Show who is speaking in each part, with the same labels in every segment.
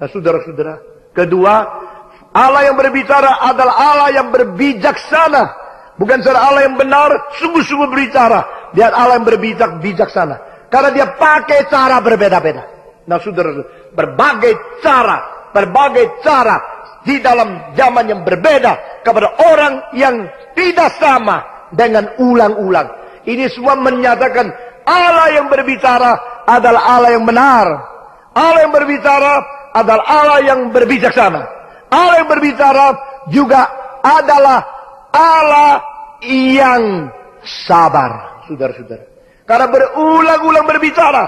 Speaker 1: Nah, saudara-saudara, kedua, Allah yang berbicara adalah Allah yang berbijaksana. Bukan saudara Allah yang benar, sungguh-sungguh berbicara. Dia Allah yang bijaksana. Karena dia pakai cara berbeda-beda. Nah, saudara, berbagai cara di dalam zaman yang berbeda kepada orang yang tidak sama dengan ulang-ulang. Ini semua menyatakan Allah yang berbicara adalah Allah yang benar. Allah yang berbicara adalah Allah yang berbijaksana. Allah yang berbicara juga adalah Allah yang sabar, saudara-saudara. Karena berulang-ulang berbicara,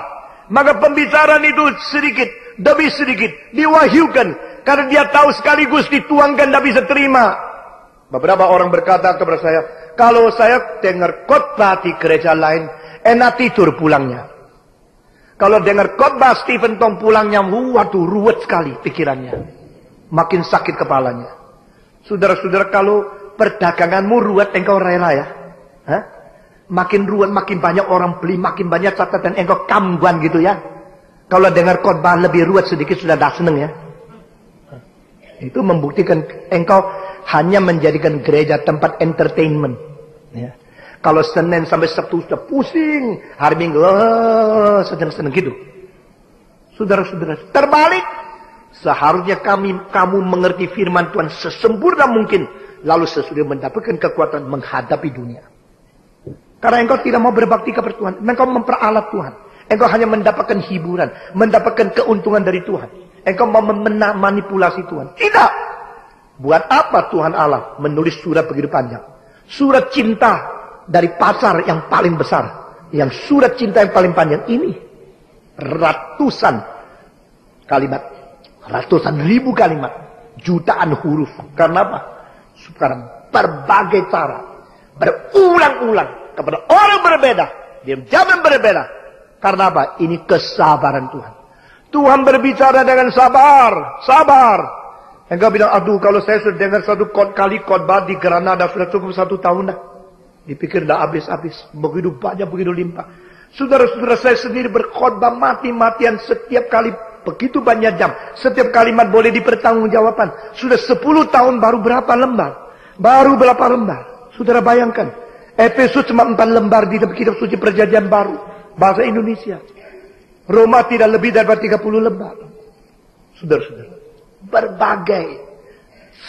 Speaker 1: maka pembicaraan itu sedikit demi sedikit diwahyukan. Karena dia tahu sekaligus dituangkan, tidak bisa terima. Beberapa orang berkata kepada saya, kalau saya dengar khotbah di gereja lain, enak tidur pulangnya. Kalau dengar khotbah Stephen Tong pulangnya, waduh, ruwet sekali pikirannya. Makin sakit kepalanya. Saudara-saudara, kalau perdaganganmu ruwet, engkau rela ya? Hah? Makin ruwet, makin banyak orang beli, makin banyak catatan, engkau kambuan gitu ya? Kalau dengar khotbah lebih ruwet sedikit, sudah dah seneng ya? Itu membuktikan engkau hanya menjadikan gereja tempat entertainment. Ya. Kalau Senin sampai Sabtu sudah pusing, hari Minggu senang-senang gitu. Saudara-saudara, terbalik. Seharusnya kamu mengerti firman Tuhan sesempurna mungkin, lalu sesudah mendapatkan kekuatan menghadapi dunia. Karena engkau tidak mau berbakti kepada Tuhan, engkau memperalat Tuhan. Engkau hanya mendapatkan hiburan, mendapatkan keuntungan dari Tuhan. Engkau mau memanipulasi Tuhan. Tidak. Buat apa Tuhan Allah menulis surat begitu panjang? Surat cinta dari pacar yang paling besar. Yang surat cinta yang paling panjang ini. Ratusan kalimat. Ratusan ribu kalimat. Jutaan huruf. Karena apa? Sekarang berbagai cara. Berulang-ulang. Kepada orang berbeda. Di zaman berbeda. Karena apa? Ini kesabaran Tuhan. Tuhan berbicara dengan sabar. Sabar. Engkau bilang, aduh kalau saya sudah dengar satu kali khotbah di Granada, sudah cukup 1 tahun dah. Dipikir dah habis-habis. Begitu banyak, begitu limpah. Saudara-saudara, saya sendiri berkhotbah mati-matian setiap kali. Begitu banyak jam. Setiap kalimat boleh dipertanggungjawabkan. Sudah 10 tahun baru berapa lembar? Baru berapa lembar? Saudara bayangkan. Efesus cuma 4 lembar di kitab suci perjanjian baru. Bahasa Indonesia. Roma tidak lebih daripada 30 lembar. Saudara-saudara. Berbagai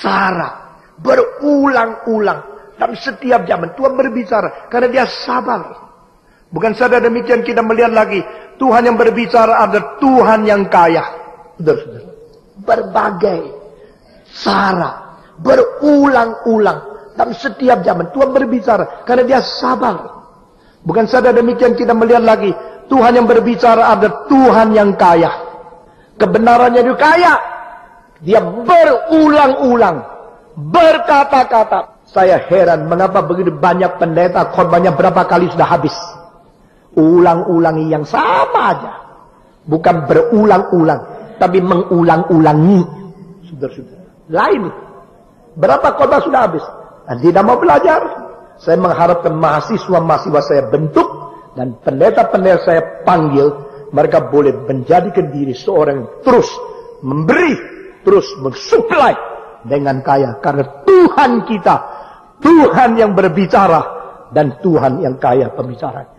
Speaker 1: cara. Berulang-ulang. Dalam setiap zaman. Tuhan berbicara. Karena dia sabar. Bukan saja demikian kita melihat lagi. Tuhan yang berbicara adalah Tuhan yang kaya. Saudara-saudara. Berbagai cara. Berulang-ulang. Dalam setiap zaman. Tuhan berbicara. Karena dia sabar. Bukan saja demikian kita melihat lagi. Tuhan yang berbicara adalah Tuhan yang kaya. Kebenarannya itu kaya. Dia berulang-ulang. Berkata-kata. Saya heran mengapa begitu banyak pendeta khotbahnya berapa kali sudah habis. Ulang-ulangi yang sama aja. Bukan berulang-ulang. Tapi mengulang-ulangi. Saudara-saudara. Lain. Berapa khotbah sudah habis. Dan tidak mau belajar. Saya mengharapkan mahasiswa-mahasiswa saya bentuk. Dan pendeta-pendeta saya panggil. Mereka boleh menjadikan diri seorang yang terus memberi. Terus mensupply. Dengan kaya. Karena Tuhan kita. Tuhan yang berbicara. Dan Tuhan yang kaya pembicaranya.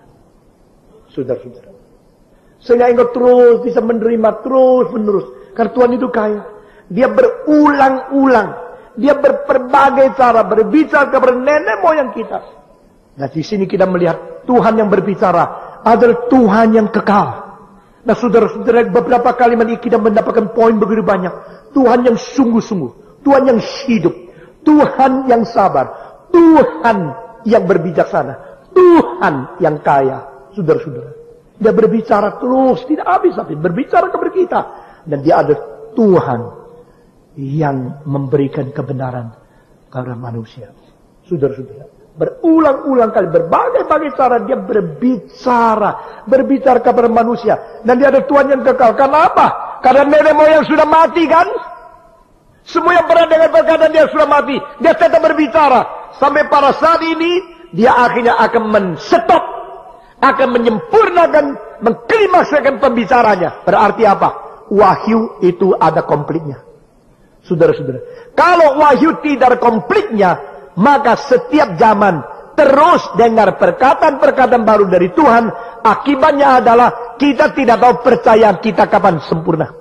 Speaker 1: Saudara-saudara. Sehingga engkau terus bisa menerima. Terus menerus. Karena Tuhan itu kaya. Dia berulang-ulang. Dia berbagai cara berbicara kepada nenek moyang kita. Nah di sini kita melihat Tuhan yang berbicara adalah Tuhan yang kekal. Nah saudara-saudara, beberapa kalimat ini kita mendapatkan poin begitu banyak. Tuhan yang sungguh-sungguh. Tuhan yang hidup. Tuhan yang sabar. Tuhan yang berbijaksana. Tuhan yang kaya. Saudara-saudara. Dia berbicara terus. Tidak habis-habis. Berbicara kepada kita. Dan dia adalah Tuhan yang memberikan kebenaran kepada manusia. Saudara-saudara. Berulang-ulang kali. Berbagai-bagai cara dia berbicara. Berbicara kepada manusia. Dan dia ada Tuhan yang kekal. Karena apa? Karena nenek moyang sudah mati kan? Semua yang pernah dengar perkataan dia sudah mati. Dia tetap berbicara. Sampai pada saat ini. Dia akhirnya akan men-stop. Akan menyempurnakan. Mengklimakskan pembicaranya. Berarti apa? wahyu itu ada konfliknya. Saudara-saudara, kalau wahyu tidak ada konfliknya, maka setiap zaman terus dengar perkataan-perkataan baru dari Tuhan. Akibatnya adalah kita tidak tahu percaya kita kapan sempurna.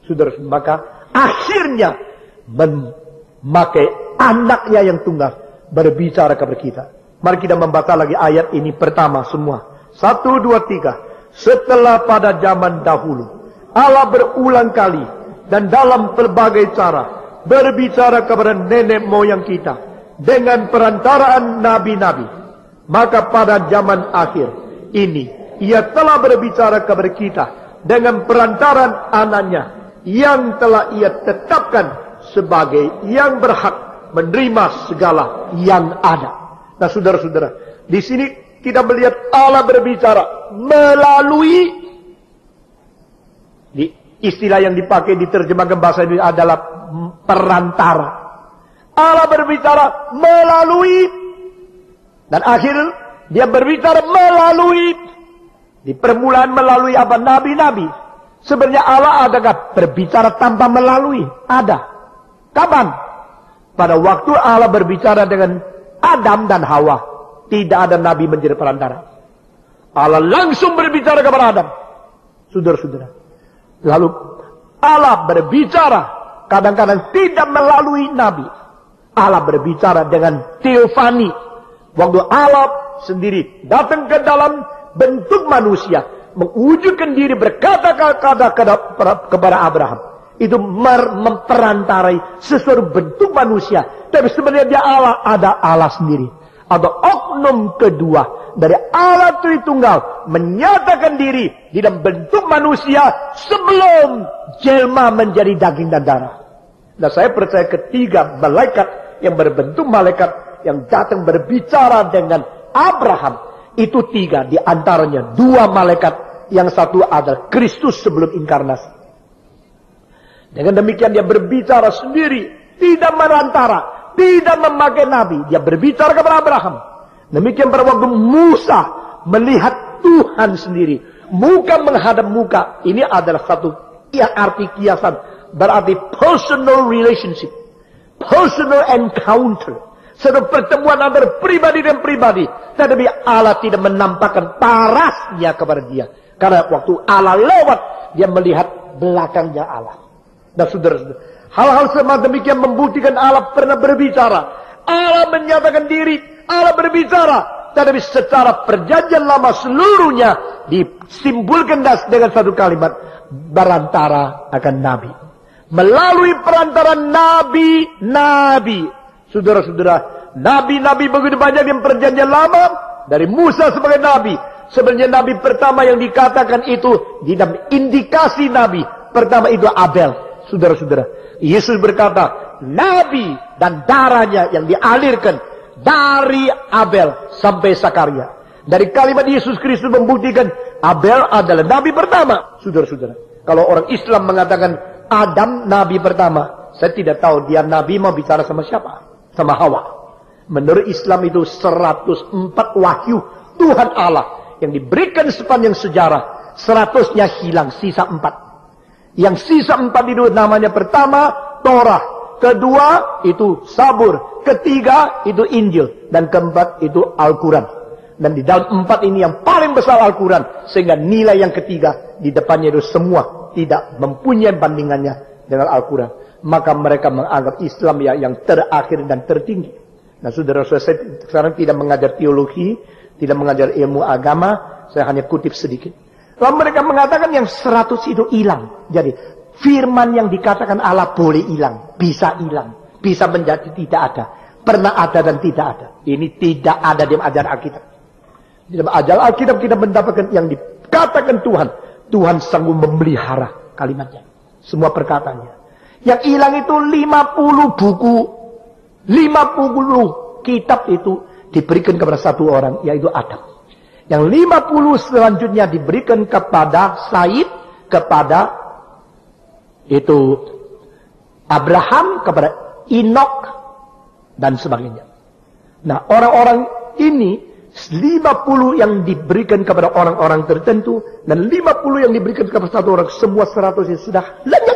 Speaker 1: Saudara, maka akhirnya memakai anaknya yang tunggal berbicara kepada kita. Mari kita membaca lagi ayat ini pertama semua. 1, 2, 3. Setelah pada zaman dahulu Allah berulang kali dan dalam berbagai cara berbicara kepada nenek moyang kita dengan perantaraan nabi-nabi. Maka pada zaman akhir ini ia telah berbicara kepada kita dengan perantaraan anaknya yang telah ia tetapkan sebagai yang berhak menerima segala yang ada. Nah, saudara-saudara, di sini kita melihat Allah berbicara melalui, istilah yang dipakai diterjemahkan bahasa ini adalah perantara. Allah berbicara melalui, dan akhir dia berbicara melalui, di permulaan melalui apa? Nabi-nabi. Sebenarnya Allah adakah berbicara tanpa melalui? Ada. Kapan? Pada waktu Allah berbicara dengan Adam dan Hawa, tidak ada nabi menjadi perantara. Allah langsung berbicara kepada Adam. Saudara-saudara. Lalu Allah berbicara kadang-kadang tidak melalui nabi. Allah berbicara dengan teofani. Waktu Allah sendiri datang ke dalam bentuk manusia, mewujudkan diri berkata-kata kepada Abraham. Itu memperantarai sesuatu bentuk manusia. Tapi sebenarnya dia Allah, ada Allah sendiri. Atau oknum kedua dari Allah Tritunggal menyatakan diri di dalam bentuk manusia sebelum jelma menjadi daging dan darah. Nah, saya percaya ketiga malaikat yang berbentuk malaikat yang datang berbicara dengan Abraham itu tiga, di antaranya dua malaikat, yang satu adalah Kristus sebelum inkarnasi. Dengan demikian dia berbicara sendiri, tidak merantara, tidak memakai nabi. Dia berbicara kepada Abraham. Demikian pada waktu Musa melihat Tuhan sendiri, muka menghadap muka. Ini adalah satu arti kiasan, berarti personal relationship, personal encounter, satu pertemuan antara pribadi dan pribadi. Tetapi Allah tidak menampakkan parasnya kepada dia, karena waktu Allah lewat, dia melihat belakangnya Allah. Nah, saudara-saudara, hal-hal semacam demikian membuktikan Allah pernah berbicara. Allah menyatakan diri, Allah berbicara. Tetapi secara perjanjian lama seluruhnya disimpulkan dengan satu kalimat, berantara akan nabi. Melalui perantara nabi-nabi. Saudara-saudara, nabi-nabi begitu banyak yang perjanjian lama. Dari Musa sebagai nabi. Sebenarnya nabi pertama yang dikatakan itu, di dalam indikasi nabi pertama itu Abel. Saudara-saudara, Yesus berkata, nabi dan darahnya yang dialirkan dari Abel sampai Sakaria. Dari kalimat Yesus Kristus membuktikan Abel adalah nabi pertama. Saudara-saudara, kalau orang Islam mengatakan Adam nabi pertama, saya tidak tahu dia nabi mau bicara sama siapa? Sama Hawa. Menurut Islam itu 104 wahyu Tuhan Allah yang diberikan sepanjang sejarah. 100-nya hilang, sisa 4. Yang sisa 4 itu namanya pertama Torah, kedua itu Sabur, ketiga itu Injil, dan keempat itu Al-Quran. Dan di dalam 4 ini yang paling besar Al-Quran, sehingga nilai yang ketiga di depannya itu semua tidak mempunyai bandingannya dengan Al-Quran. Maka mereka menganggap Islam ya yang terakhir dan tertinggi. Nah, saudara-saudara, saya sekarang tidak mengajar teologi, tidak mengajar ilmu agama, saya hanya kutip sedikit. Lalu mereka mengatakan yang 100 itu hilang. Jadi firman yang dikatakan Allah boleh hilang, bisa menjadi tidak ada, pernah ada dan tidak ada. Ini tidak ada di ajaran Alkitab. Di dalam ajaran Alkitab kita mendapatkan yang dikatakan Tuhan. Tuhan sanggup memelihara kalimatnya, semua perkataannya. Yang hilang itu 50 buku, 50 kitab itu diberikan kepada satu orang, yaitu Adam. Yang 50 selanjutnya diberikan kepada Said, kepada itu Abraham, kepada Enoch, dan sebagainya. Nah, orang-orang ini 50 yang diberikan kepada orang-orang tertentu, dan 50 yang diberikan kepada satu orang, semua 100 yang sudah lenyap.